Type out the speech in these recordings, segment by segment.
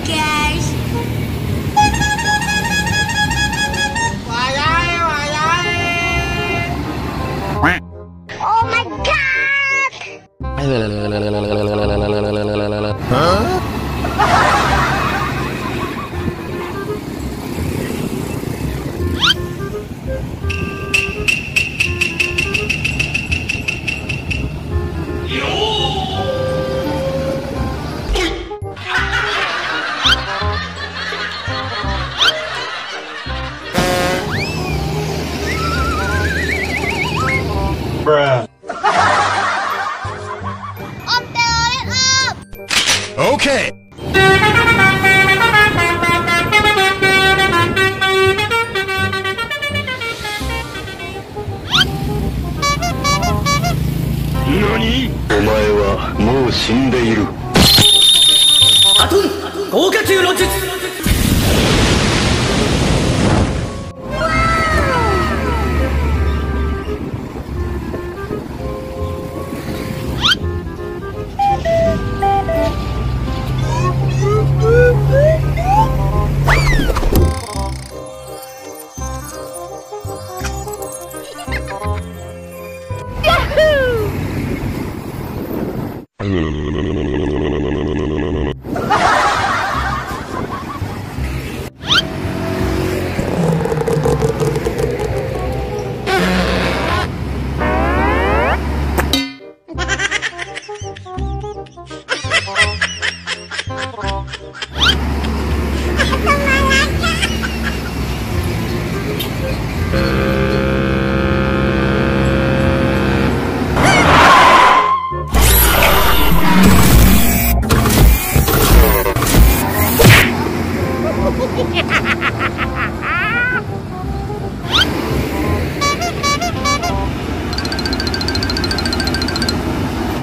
guys. Oh my god. Bruh. Up, Telolet, up. Okay. NANI?お前はもう死んでいる。アトン豪華球論術。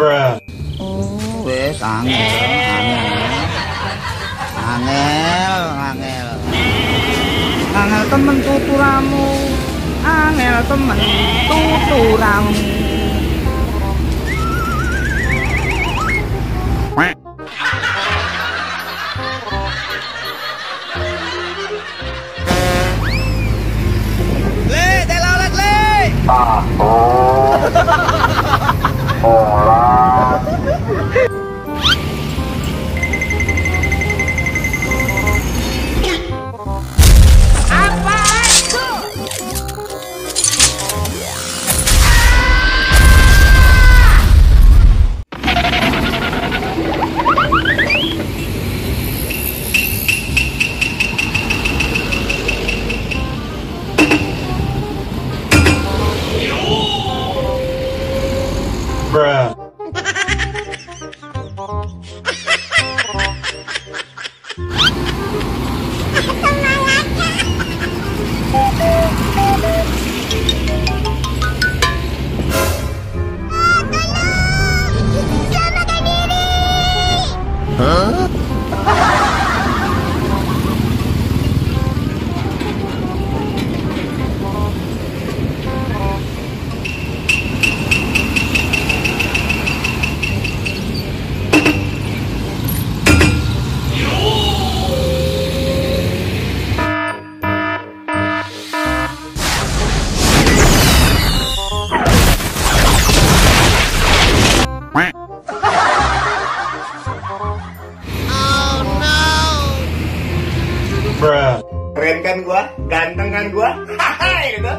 Bruh. Wes angel temen tuturamu, angel temen tuturamu. Le, Telolet le. Bruh. Huh? Bruh. Keren kan gua? Ganteng kan gua? Hahaha gitu.